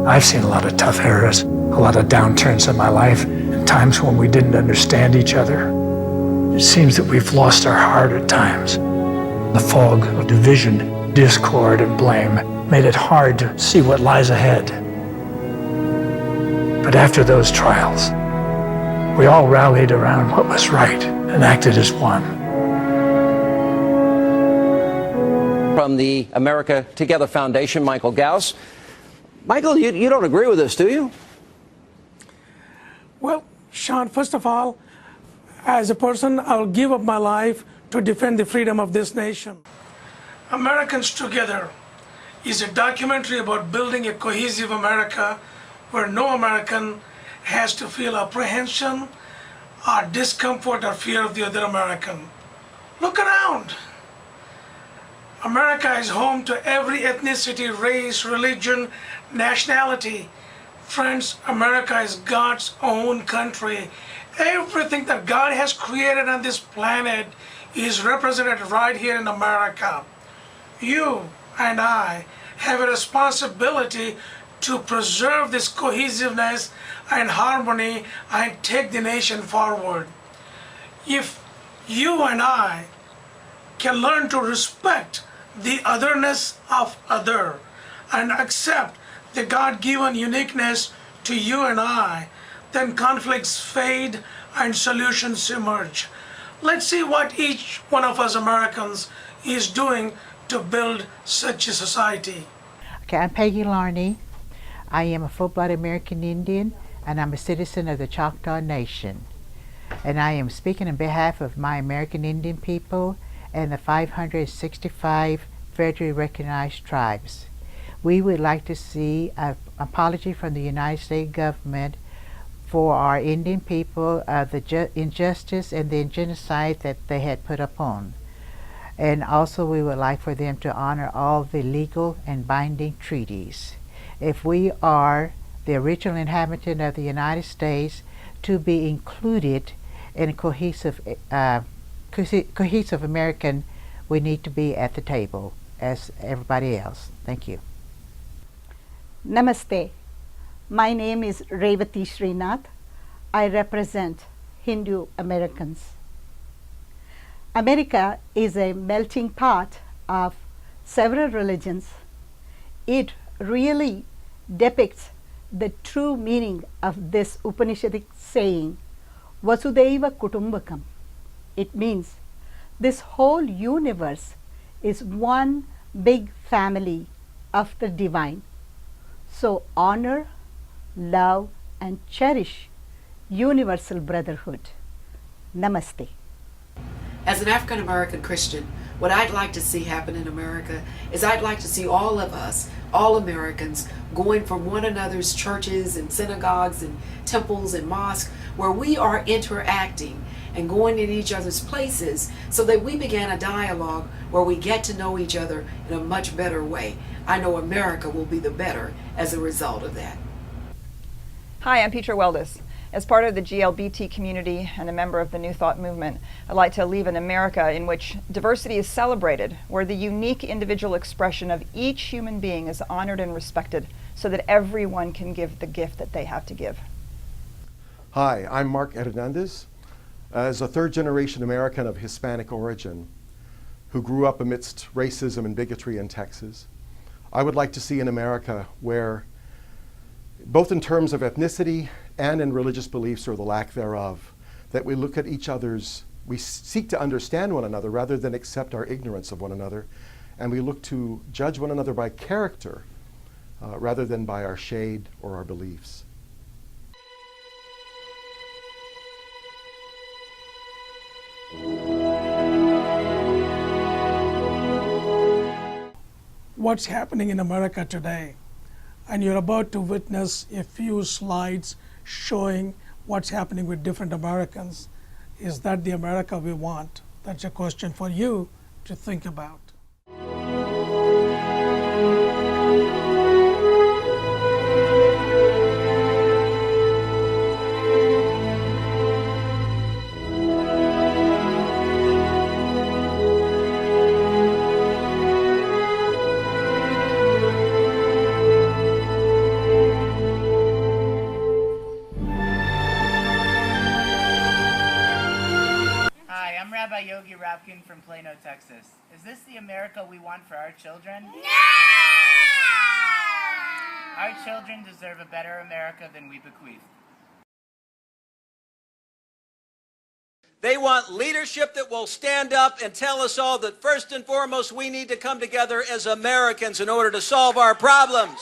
I've seen a lot of tough eras, a lot of downturns in my life, and times when we didn't understand each other. It seems that we've lost our heart at times. The fog of division, discord, and blame made it hard to see what lies ahead. But after those trials, we all rallied around what was right and acted as one. From the America Together Foundation, Michael Ghouse. Michael, you don't agree with this, do you? Well, Sean, first of all, as a person, I'll give up my life to defend the freedom of this nation. Americans Together is a documentary about building a cohesive America where no American has to feel apprehension or discomfort or fear of the other American. Look around. America is home to every ethnicity, race, religion, nationality. Friends, America is God's own country. Everything that God has created on this planet is represented right here in America. You and I have a responsibility to preserve this cohesiveness and harmony and take the nation forward. If you and I can learn to respect the otherness of other and accept the God-given uniqueness to you and I, then conflicts fade and solutions emerge. Let's see what each one of us Americans is doing to build such a society. Okay, I'm Peggy Larney. I am a full-blood American Indian, and I'm a citizen of the Choctaw Nation. And I am speaking on behalf of my American Indian people and the 565 federally recognized tribes. We would like to see an apology from the United States government for our Indian people, the injustice and the genocide that they had put upon. And also we would like for them to honor all the legal and binding treaties. If we are the original inhabitant of the United States, to be included in a cohesive American, we need to be at the table as everybody else. Thank you. Namaste. My name is Revati Srinath. I represent Hindu Americans. America is a melting pot of several religions. It really depicts the true meaning of this Upanishadic saying, Vasudhaiva Kutumbakam. It means this whole universe is one big family of the divine. So honor, love, and cherish universal brotherhood. Namaste. As an African American Christian, what I'd like to see happen in America is I'd like to see all of us, all Americans, going from one another's churches and synagogues and temples and mosques where we are interacting and going in each other's places so that we began a dialogue where we get to know each other in a much better way. I know America will be the better as a result of that. Hi, I'm Petra Weldis. As part of the GLBT community and a member of the New Thought movement, I'd like to leave an America in which diversity is celebrated, where the unique individual expression of each human being is honored and respected, so that everyone can give the gift that they have to give. Hi, I'm Mark Hernandez. As a third-generation American of Hispanic origin who grew up amidst racism and bigotry in Texas, I would like to see an America where, both in terms of ethnicity and in religious beliefs or the lack thereof, that we look at each other's, we seek to understand one another rather than accept our ignorance of one another, and we look to judge one another by character rather than by our shade or our beliefs. What's happening in America today? And you're about to witness a few slides showing what's happening with different Americans. Is that the America we want? That's a question for you to think about. Rabbi Yogi Rapkin from Plano, Texas. Is this the America we want for our children? No! Our children deserve a better America than we bequeath. They want leadership that will stand up and tell us all that first and foremost we need to come together as Americans in order to solve our problems.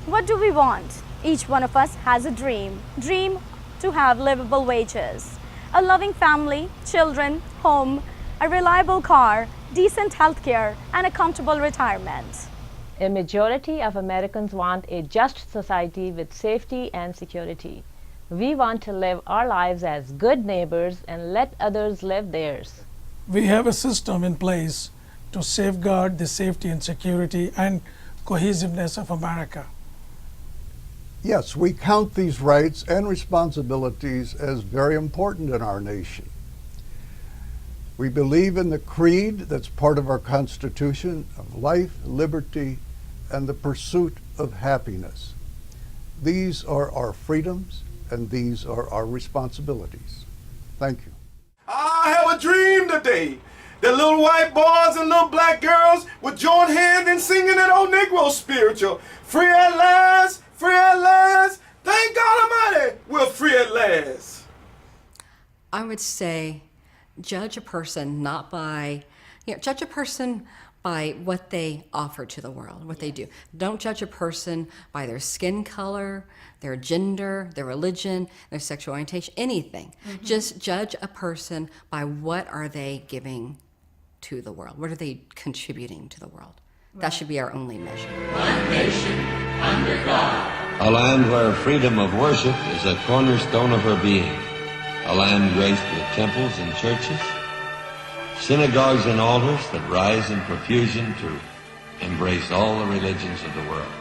What do we want? Each one of us has a dream. Dream to have livable wages, a loving family, children, home, a reliable car, decent health care, and a comfortable retirement. A majority of Americans want a just society with safety and security. We want to live our lives as good neighbors and let others live theirs. We have a system in place to safeguard the safety and security and cohesiveness of America. Yes, we count these rights and responsibilities as very important in our nation. We believe in the creed that's part of our Constitution of life, liberty, and the pursuit of happiness. These are our freedoms, and these are our responsibilities. Thank you. I have a dream today that little white boys and little black girls would join hands in singing that old Negro spiritual. Free at last, free at last. Thank God Almighty, we're free at last. I would say judge a person not by, judge a person by what they offer to the world, what they do. Don't judge a person by their skin color, their gender, their religion, their sexual orientation, anything. Mm-hmm. Just judge a person by what are they giving to the world? What are they contributing to the world? Right. That should be our only measure. One nation, under God. A land where freedom of worship is a cornerstone of her being. A land graced with temples and churches, synagogues and altars that rise in profusion to embrace all the religions of the world.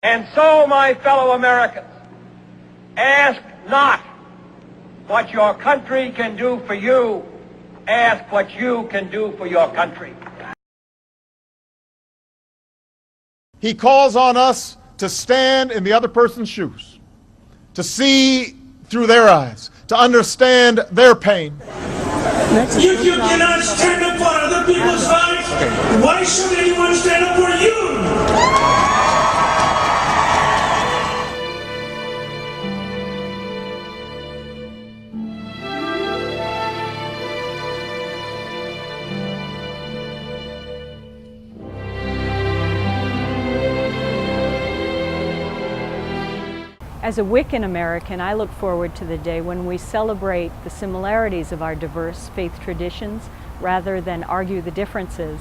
And so, my fellow Americans, ask not what your country can do for you, ask what you can do for your country. He calls on us to stand in the other person's shoes, to see through their eyes, to understand their pain. If you cannot stand up for other people's rights, why should anyone stand up for you? As a Wiccan American, I look forward to the day when we celebrate the similarities of our diverse faith traditions rather than argue the differences.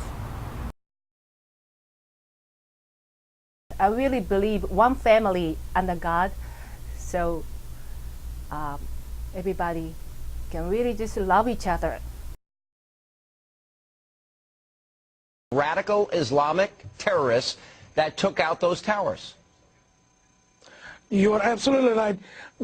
I really believe one family under God, so everybody can really just love each other. Radical Islamic terrorists that took out those towers. You are absolutely right.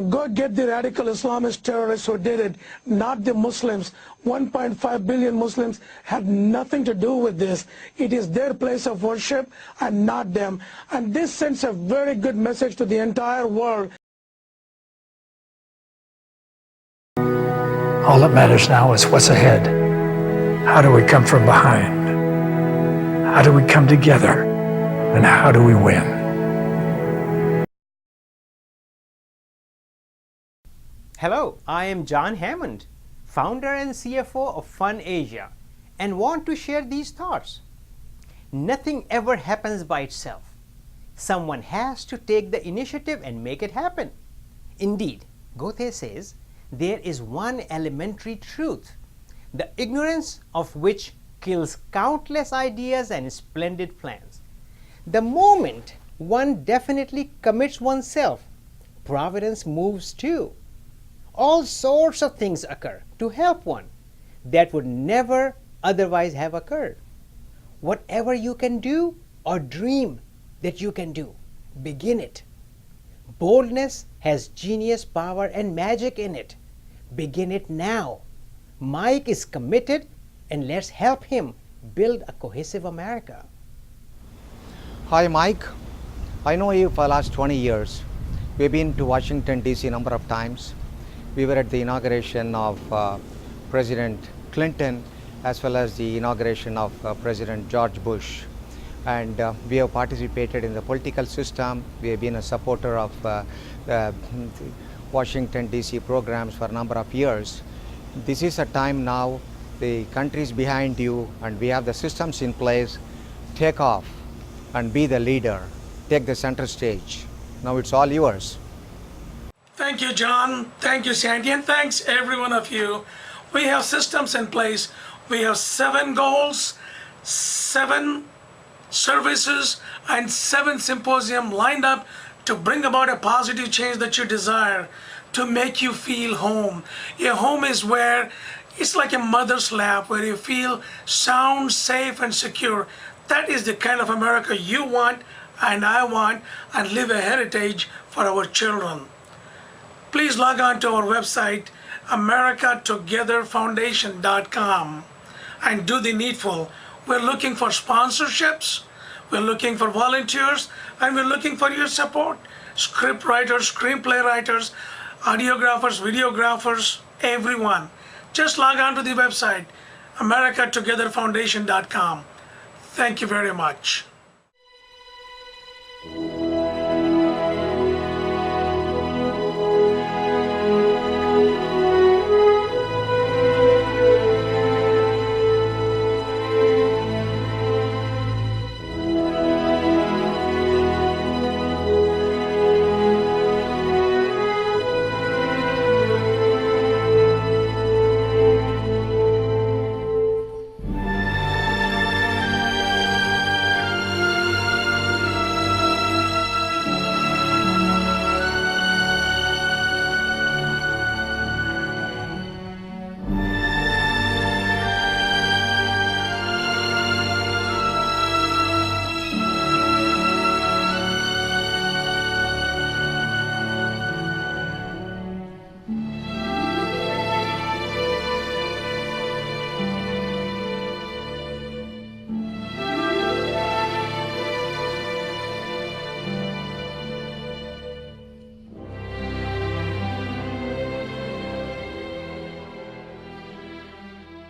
Go get the radical Islamist terrorists who did it, not the Muslims. 1.5 billion Muslims had nothing to do with this. It is their place of worship and not them. And this sends a very good message to the entire world. All that matters now is what's ahead. How do we come from behind? How do we come together? And how do we win? Hello, I am John Hammond, founder and CFO of Fun Asia, and want to share these thoughts. Nothing ever happens by itself. Someone has to take the initiative and make it happen. Indeed, Goethe says, there is one elementary truth, the ignorance of which kills countless ideas and splendid plans. The moment one definitely commits oneself, providence moves too. All sorts of things occur to help one that would never otherwise have occurred. Whatever you can do or dream that you can do, begin it. Boldness has genius, power, and magic in it. Begin it now. Mike is committed, and let's help him build a cohesive America. Hi, Mike. I know you for the last 20 years. We've been to Washington, D.C. a number of times. We were at the inauguration of President Clinton as well as the inauguration of President George Bush. And we have participated in the political system. We have been a supporter of Washington DC programs for a number of years. This is a time now, the country is behind you and we have the systems in place. Take off and be the leader. Take the center stage. Now it's all yours. Thank you, John. Thank you, Sandy. And thanks, every one of you. We have systems in place. We have 7 goals, 7 services, and 7 symposiums lined up to bring about a positive change that you desire, to make you feel home. Your home is where it's like a mother's lap, where you feel sound, safe, and secure. That is the kind of America you want and I want, and leave a heritage for our children. Please log on to our website, americatogetherfoundation.com, and do the needful. We're looking for sponsorships, we're looking for volunteers, and we're looking for your support. Script writers, screenplay writers, audiographers, videographers, everyone. Just log on to the website, americatogetherfoundation.com. Thank you very much.